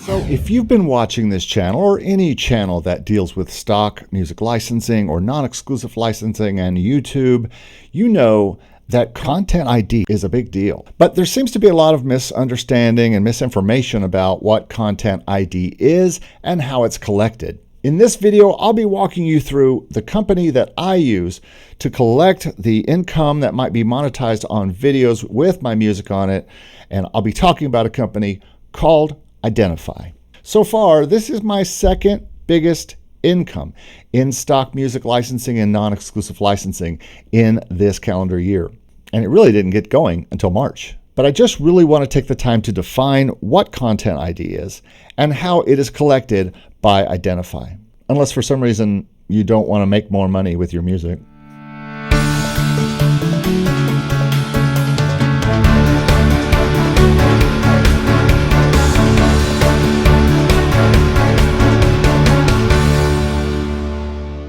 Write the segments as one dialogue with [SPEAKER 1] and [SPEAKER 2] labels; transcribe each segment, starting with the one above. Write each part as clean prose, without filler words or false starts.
[SPEAKER 1] So if you've been watching this channel or any channel that deals with stock music licensing or non-exclusive licensing and YouTube, you know that content ID is a big deal. But there seems to be a lot of misunderstanding and misinformation about what content ID is and how it's collected. In this video, I'll be walking you through the company that I use to collect the income that might be monetized on videos with my music on it, and I'll be talking about a company called Identifyy. So far, this is my second biggest income in stock music licensing and non-exclusive licensing in this calendar year. And it really didn't get going until March. But I just really want to take the time to define what content ID is and how it is collected by Identifyy. Unless for some reason you don't want to make more money with your music.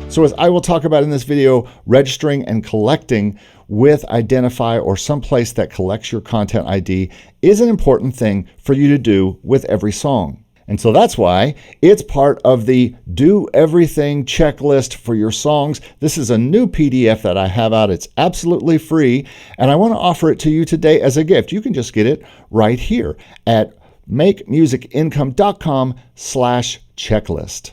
[SPEAKER 1] So as I will talk about in this video, registering and collecting with Identifyy or someplace that collects your content ID is an important thing for you to do with every song. And so that's why it's part of the Do Everything checklist for your songs. This is a new PDF that I have out. It's absolutely free, and I want to offer it to you today as a gift. You can just get it right here at makemusicincome.com/checklist.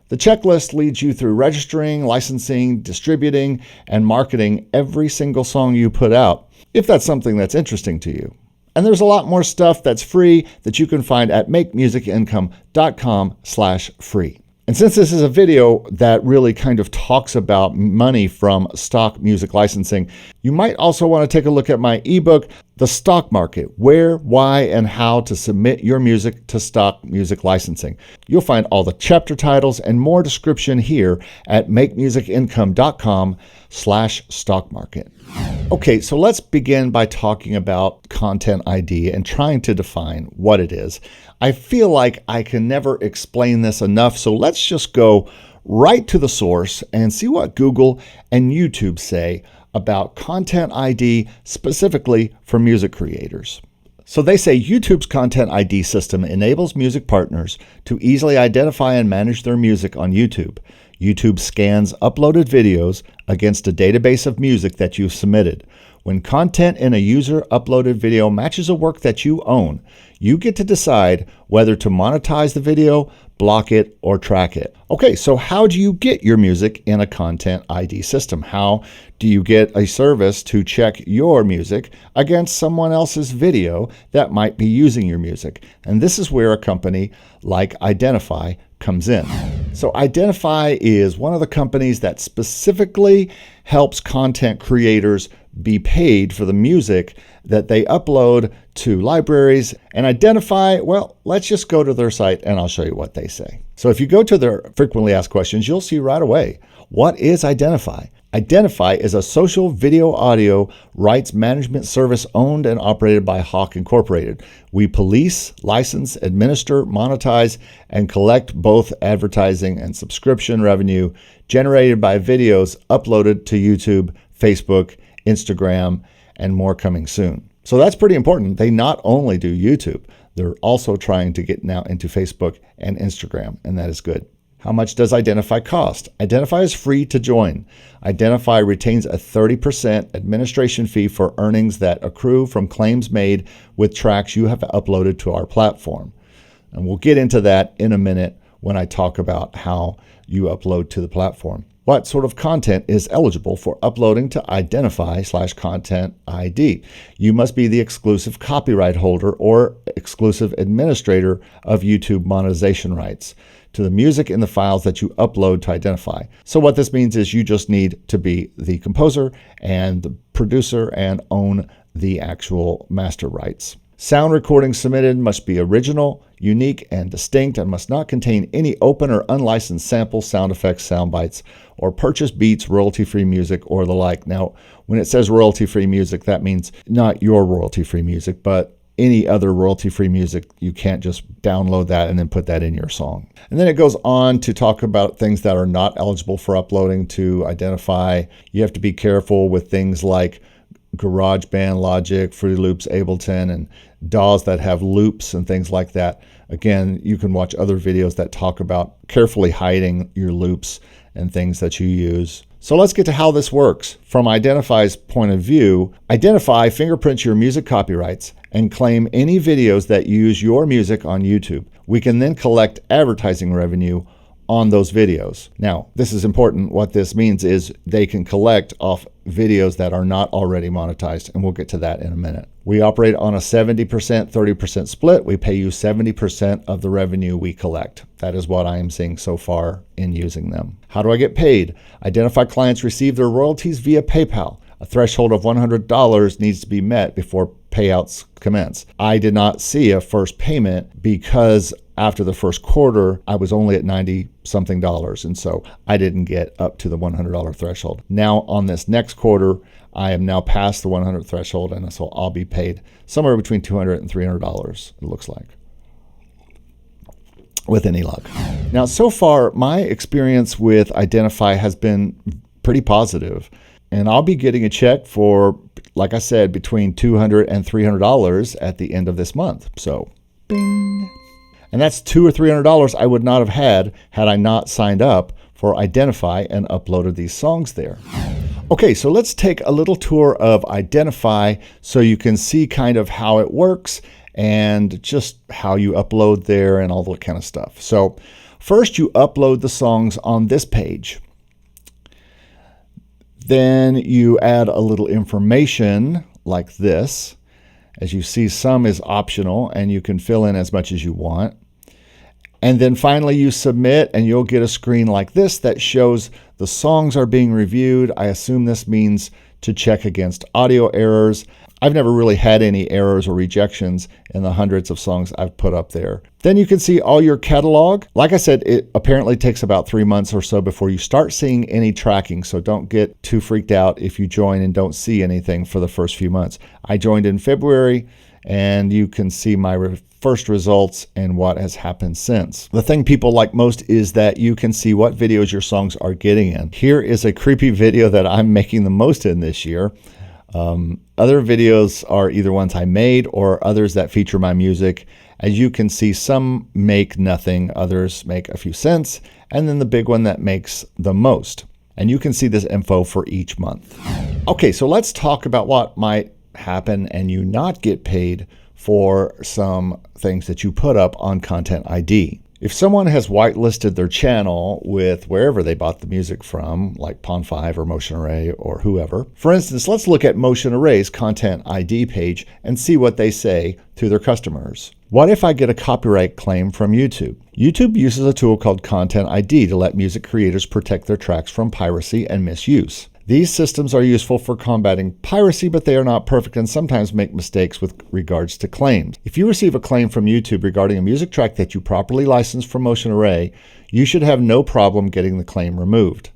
[SPEAKER 1] The checklist leads you through registering, licensing, distributing, and marketing every single song you put out, if that's something that's interesting to you. And there's a lot more stuff that's free that you can find at makemusicincome.com/free. And since this is a video that really kind of talks about money from stock music licensing, you might also want to take a look at my ebook, The Stock Market, Where, Why, and How to Submit Your Music to Stock Music Licensing. You'll find all the chapter titles and more description here at makemusicincome.com/stock market. Okay, so let's begin by talking about content ID and trying to define what it is. I feel like I can never explain this enough, so let's just go right to the source and see what Google and YouTube say about content ID specifically for music creators. So they say YouTube's content ID system enables music partners to easily identify and manage their music on YouTube. YouTube scans uploaded videos against a database of music that you've submitted. When content in a user-uploaded video matches a work that you own, you get to decide whether to monetize the video, block it, or track it. Okay, so how do you get your music in a content ID system? How do you get a service to check your music against someone else's video that might be using your music? And this is where a company like Identifyy comes in. So Identifyy is one of the companies that specifically helps content creators be paid for the music that they upload to libraries. And Identifyy, well, let's just go to their site and I'll show you what they say. So if you go to their frequently asked questions, you'll see right away, what is Identifyy? Identifyy is a social video audio rights management service owned and operated by Hawk Incorporated. We police, license, administer, monetize, and collect both advertising and subscription revenue generated by videos uploaded to YouTube, Facebook, Instagram, and more coming soon. So that's pretty important. They not only do YouTube, they're also trying to get now into Facebook and Instagram, and that is good. How much does Identifyy cost? Identifyy is free to join. Identifyy retains a 30% administration fee for earnings that accrue from claims made with tracks you have uploaded to our platform. And we'll get into that in a minute when I talk about how you upload to the platform. What sort of content is eligible for uploading to Identifyy/content ID? You must be the exclusive copyright holder or exclusive administrator of YouTube monetization rights to the music in the files that you upload to Identifyy. So what this means is you just need to be the composer and the producer and own the actual master rights. Sound recordings submitted must be original, unique, and distinct, and must not contain any open or unlicensed samples, sound effects, sound bites, or purchased beats, royalty-free music, or the like. Now, when it says royalty-free music, that means not your royalty-free music, but any other royalty-free music. You can't just download that and then put that in your song. And then it goes on to talk about things that are not eligible for uploading to Identifyy. You have to be careful with things like GarageBand, Logic, Fruity Loops, Ableton, and DAWs that have loops and things like that. Again, you can watch other videos that talk about carefully hiding your loops and things that you use. So let's get to how this works. From Identifyy's point of view, Identifyy fingerprints your music copyrights and claim any videos that use your music on YouTube. We can then collect advertising revenue on those videos. Now, this is important. What this means is they can collect off videos that are not already monetized, and we'll get to that in a minute. We operate on a 70%, 30% split. We pay you 70% of the revenue we collect. That is what I am seeing so far in using them. How do I get paid? Identifyy clients receive their royalties via PayPal. A threshold of $100 needs to be met before payouts commence. I did not see a first payment because after the first quarter, I was only at $90-something, and so I didn't get up to the $100 threshold. Now on this next quarter, I am now past the 100 threshold, and so I'll be paid somewhere between $200 and $300, it looks like, with any luck. Now, so far, my experience with Identifyy has been pretty positive, and I'll be getting a check for, like I said, between $200 and $300 at the end of this month. So, bing. And that's $200 or $300 I would not have had I not signed up for Identifyy and uploaded these songs there. Okay, so let's take a little tour of Identifyy so you can see kind of how it works and just how you upload there and all that kind of stuff. So first you upload the songs on this page. Then you add a little information like this. As you see, some is optional and you can fill in as much as you want. And then finally you submit and you'll get a screen like this that shows the songs are being reviewed. I assume this means to check against audio errors. I've never really had any errors or rejections in the hundreds of songs I've put up there. Then you can see all your catalog. Like I said, it apparently takes about 3 months or so before you start seeing any tracking. So don't get too freaked out if you join and don't see anything for the first few months. I joined in February and you can see my first results and what has happened since. The thing people like most is that you can see what videos your songs are getting in. Here is a creepy video that I'm making the most in this year. Other videos are either ones I made or others that feature my music. As you can see, some make nothing, others make a few cents, and then the big one that makes the most. And you can see this info for each month. Okay, so let's talk about what might happen and you not get paid for some things that you put up on Content ID. If someone has whitelisted their channel with wherever they bought the music from, like Pond5 or Motion Array or whoever. For instance, let's look at Motion Array's Content ID page and see what they say to their customers. What if I get a copyright claim from YouTube? YouTube uses a tool called Content ID to let music creators protect their tracks from piracy and misuse. These systems are useful for combating piracy, but they are not perfect and sometimes make mistakes with regards to claims. If you receive a claim from YouTube regarding a music track that you properly licensed from Motion Array, you should have no problem getting the claim removed.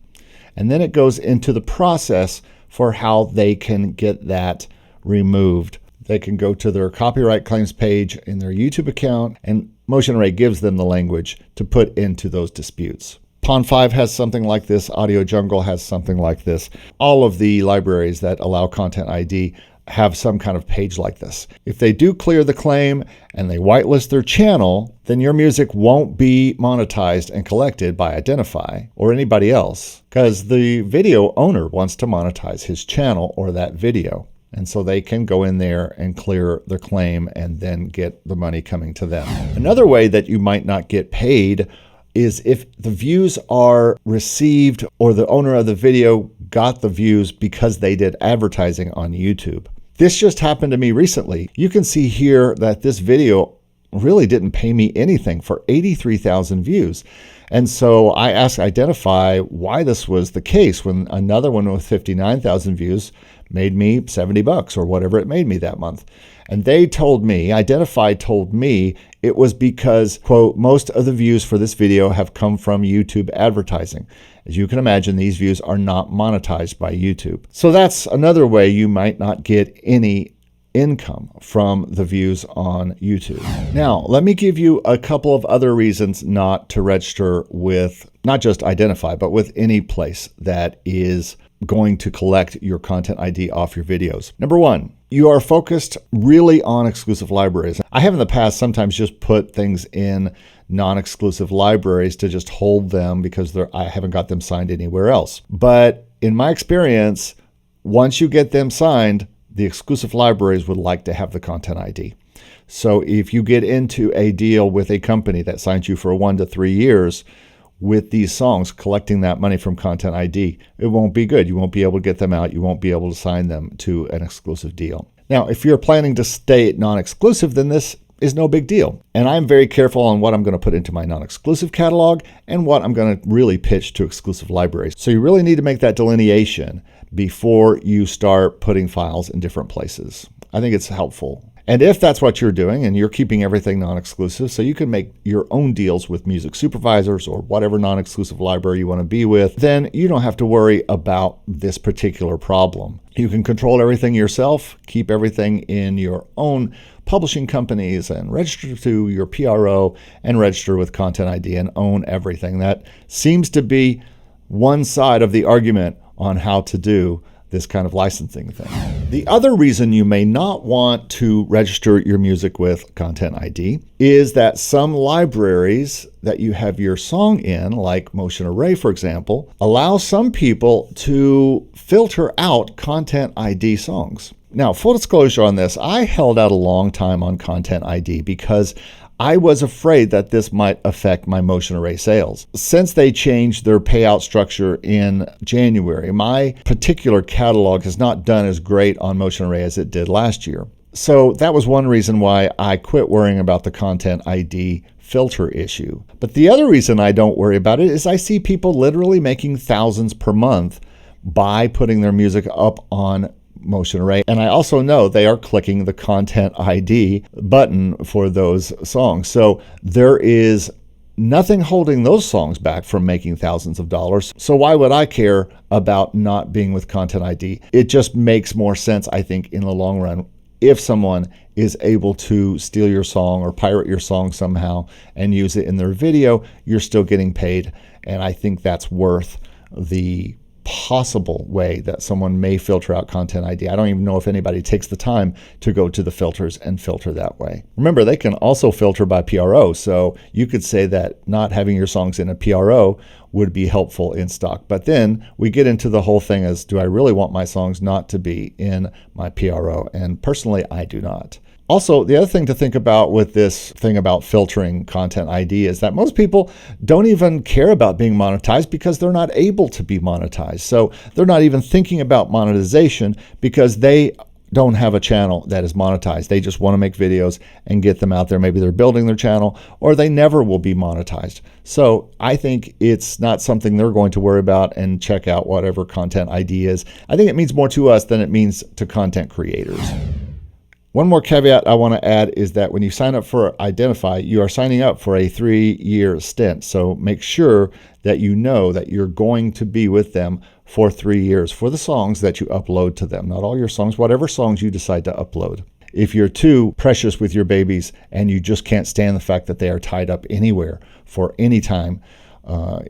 [SPEAKER 1] And then it goes into the process for how they can get that removed. They can go to their copyright claims page in their YouTube account, and Motion Array gives them the language to put into those disputes. Pond5 has something like this. Audio Jungle has something like this. All of the libraries that allow Content ID have some kind of page like this. If they do clear the claim and they whitelist their channel, then your music won't be monetized and collected by Identifyy or anybody else because the video owner wants to monetize his channel or that video. And so they can go in there and clear the claim and then get the money coming to them. Another way that you might not get paid is if the views are received or the owner of the video got the views because they did advertising on YouTube. This just happened to me recently. You can see here that this video really didn't pay me anything for 83,000 views. And so I asked Identifyy why this was the case when another one with 59,000 views made me $70 or whatever it made me that month. And they told me, Identifyy told me, it was because, quote, most of the views for this video have come from YouTube advertising. As you can imagine, these views are not monetized by YouTube. So that's another way you might not get any income from the views on YouTube. Now, let me give you a couple of other reasons not to register with not just Identifyy, but with any place that is going to collect your Content ID off your videos. Number one, you are focused really on exclusive libraries. I have in the past sometimes just put things in non-exclusive libraries to just hold them because I haven't got them signed anywhere else. But in my experience, once you get them signed, the exclusive libraries would like to have the content ID. So if you get into a deal with a company that signs you for 1 to 3 years with these songs, collecting that money from content ID, it won't be good. You won't be able to get them out. You won't be able to sign them to an exclusive deal. Now, if you're planning to stay non-exclusive, then this is no big deal. And I'm very careful on what I'm going to put into my non-exclusive catalog and what I'm going to really pitch to exclusive libraries. So you really need to make that delineation before you start putting files in different places. I think it's helpful. And if that's what you're doing and you're keeping everything non-exclusive, so you can make your own deals with music supervisors or whatever non-exclusive library you want to be with, then you don't have to worry about this particular problem. You can control everything yourself, keep everything in your own publishing companies and register to your PRO and register with Content ID and own everything. That seems to be one side of the argument on how to do this kind of licensing thing. The other reason you may not want to register your music with Content ID is that some libraries that you have your song in, like Motion Array, for example, allow some people to filter out Content ID songs. Now, full disclosure on this, I held out a long time on Content ID because I was afraid that this might affect my Motion Array sales. Since they changed their payout structure in January, my particular catalog has not done as great on Motion Array as it did last year. So that was one reason why I quit worrying about the Content ID filter issue. But the other reason I don't worry about it is I see people literally making thousands per month by putting their music up on Motion Array. And I also know they are clicking the Content ID button for those songs. So there is nothing holding those songs back from making thousands of dollars. So why would I care about not being with Content ID? It just makes more sense, I think, in the long run. If someone is able to steal your song or pirate your song somehow and use it in their video, you're still getting paid. And I think that's worth the possible way that someone may filter out Content ID. I don't even know if anybody takes the time to go to the filters and filter that way. Remember, they can also filter by PRO, so you could say that not having your songs in a PRO would be helpful in stock. But then we get into the whole thing as, do I really want my songs not to be in my PRO? And personally, I do not. Also, the other thing to think about with this thing about filtering Content ID is that most people don't even care about being monetized because they're not able to be monetized. So they're not even thinking about monetization because they don't have a channel that is monetized. They just want to make videos and get them out there. Maybe they're building their channel or they never will be monetized. So I think it's not something they're going to worry about and check out whatever Content ID is. I think it means more to us than it means to content creators. One more caveat I want to add is that when you sign up for Identifyy, you are signing up for a 3-year stint. So make sure that you know that you're going to be with them for 3 years for the songs that you upload to them. Not all your songs, whatever songs you decide to upload. If you're too precious with your babies and you just can't stand the fact that they are tied up anywhere for any time,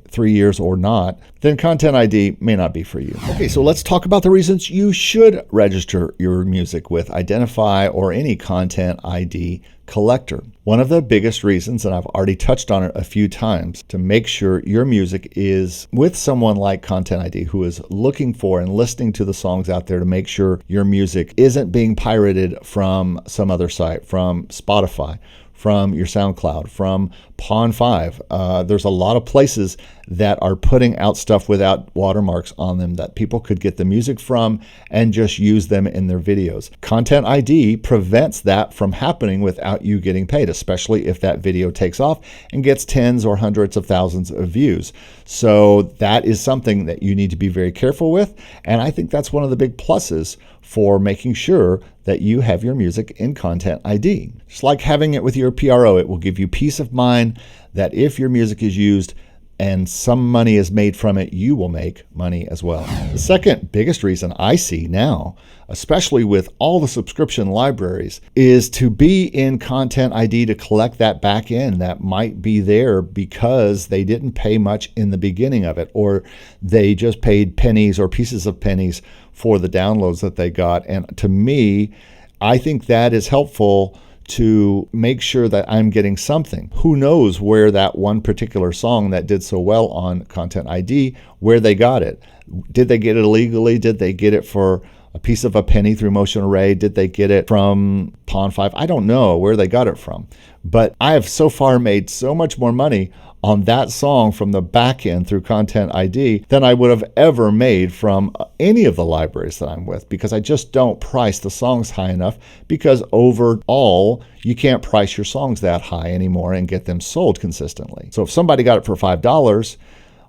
[SPEAKER 1] 3 years or not, then Content ID may not be for you. Okay, so let's talk about the reasons you should register your music with Identifyy or any Content ID collector. One of the biggest reasons, and I've already touched on it a few times, to make sure your music is with someone like Content ID who is looking for and listening to the songs out there to make sure your music isn't being pirated from some other site, from Spotify, from your SoundCloud, from Pond5. There's a lot of places that are putting out stuff without watermarks on them that people could get the music from and just use them in their videos. Content ID prevents that from happening without you getting paid, especially if that video takes off and gets tens or hundreds of thousands of views. So that is something that you need to be very careful with. And I think that's one of the big pluses for making sure that you have your music in Content ID. Just like having it with your PRO, it will give you peace of mind that if your music is used and some money is made from it, you will make money as well. The second biggest reason I see now, especially with all the subscription libraries, is to be in Content ID to collect that back end that might be there because they didn't pay much in the beginning of it, or they just paid pennies or pieces of pennies for the downloads that they got. And to me, I think that is helpful to make sure that I'm getting something. Who knows where that one particular song that did so well on Content ID, where they got it. Did they get it illegally? Did they get it for a piece of a penny through Motion Array? Did they get it from Pond 5? I don't know where they got it from. But I have so far made so much more money on that song from the back end through Content ID than I would have ever made from any of the libraries that I'm with, because I just don't price the songs high enough, because overall you can't price your songs that high anymore and get them sold consistently. So if somebody got it for $5,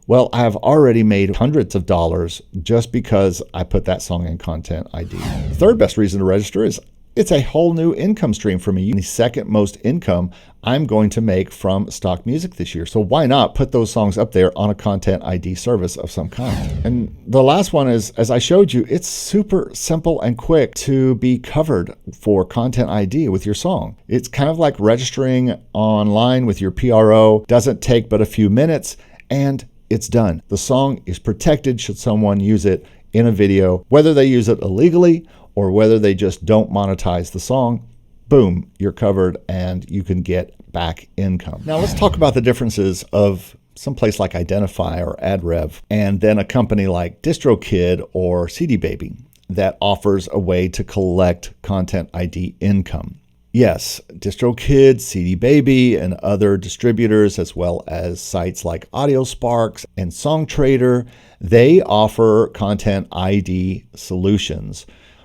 [SPEAKER 1] well, I have already made hundreds of dollars just because I put that song in Content ID. The third best reason to register is it's a whole new income stream for me. The second most income I'm going to make from stock music this year. So why not put those songs up there on a Content ID service of some kind? And the last one is, as I showed you, it's super simple and quick to be covered for Content ID with your song. It's kind of like registering online with your PRO. Doesn't take but a few minutes, and it's done. The song is protected should someone use it in a video, whether they use it illegally or whether they just don't monetize the song. Boom, you're covered and you can get back income. Now let's talk about the differences of someplace like Identifyy or AdRev and then a company like DistroKid or CD Baby that offers a way to collect Content ID income. Yes, DistroKid, CD Baby, and other distributors, as well as sites like AudioSparks and SongTrader, they offer Content ID solutions.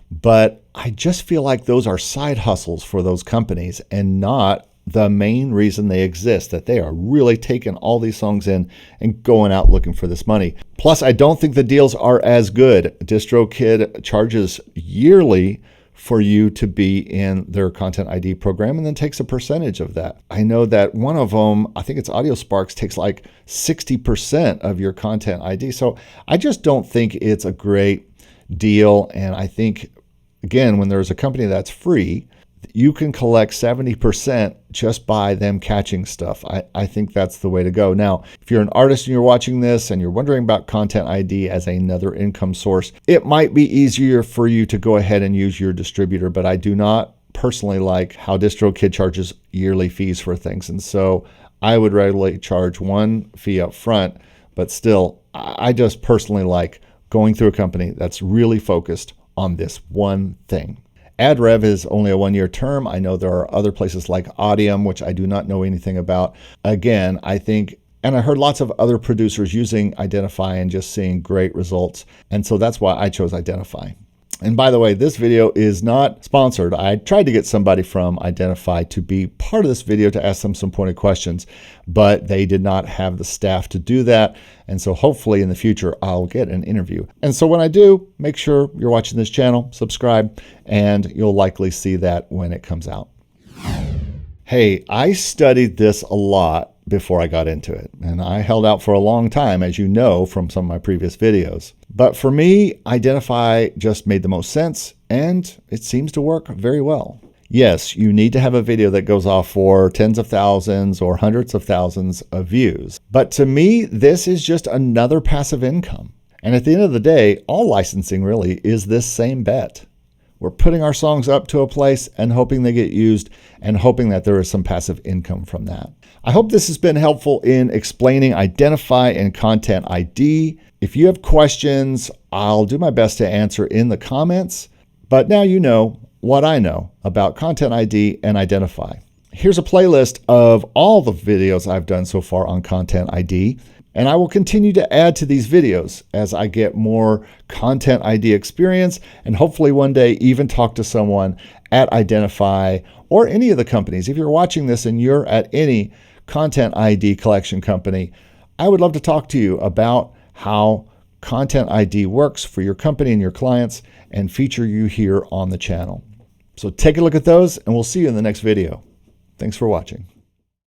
[SPEAKER 1] But I just feel like those are side hustles for those companies and not the main reason they exist, that they are really taking all these songs in and going out looking for this money. Plus, I don't think the deals are as good. DistroKid charges yearly for you to be in their Content ID program and then takes a percentage of that. I know that one of them, I think it's AudioSparks, takes like 60% of your Content ID. So I just don't think it's a great deal. And I think, again, when there's a company that's free, you can collect 70% just by them catching stuff. I think that's the way to go. Now, if you're an artist and you're watching this and you're wondering about Content ID as another income source, it might be easier for you to go ahead and use your distributor, but I do not personally like how DistroKid charges yearly fees for things. And so I would regularly charge one fee up front, but still, I just personally like going through a company that's really focused on this one thing. AdRev is only a one-year term. I know there are other places like Audium, which I do not know anything about. Again, I think, and I heard lots of other producers using Identifyy and just seeing great results. And so that's why I chose Identifyy. And by the way, this video is not sponsored. I tried to get somebody from Identifyy to be part of this video to ask them some pointed questions, but they did not have the staff to do that. And so hopefully in the future, I'll get an interview. And so when I do, make sure you're watching this channel, subscribe, and you'll likely see that when it comes out. Hey, I studied this a lot before I got into it, and I held out for a long time, as you know from some of my previous videos. But for me, Identifyy just made the most sense, and it seems to work very well. Yes, you need to have a video that goes off for tens of thousands or hundreds of thousands of views. But to me, this is just another passive income. And at the end of the day, all licensing really is this same bet. We're putting our songs up to a place and hoping they get used and hoping that there is some passive income from that. I hope this has been helpful in explaining Identifyy and Content ID. If you have questions, I'll do my best to answer in the comments. But now you know what I know about Content ID and Identifyy. Here's a playlist of all the videos I've done so far on Content ID. And I will continue to add to these videos as I get more Content ID experience and hopefully one day even talk to someone at Identifyy or any of the companies. If you're watching this and you're at any Content ID collection company, I would love to talk to you about how Content ID works for your company and your clients and feature you here on the channel. So take a look at those and we'll see you in the next video. Thanks for watching.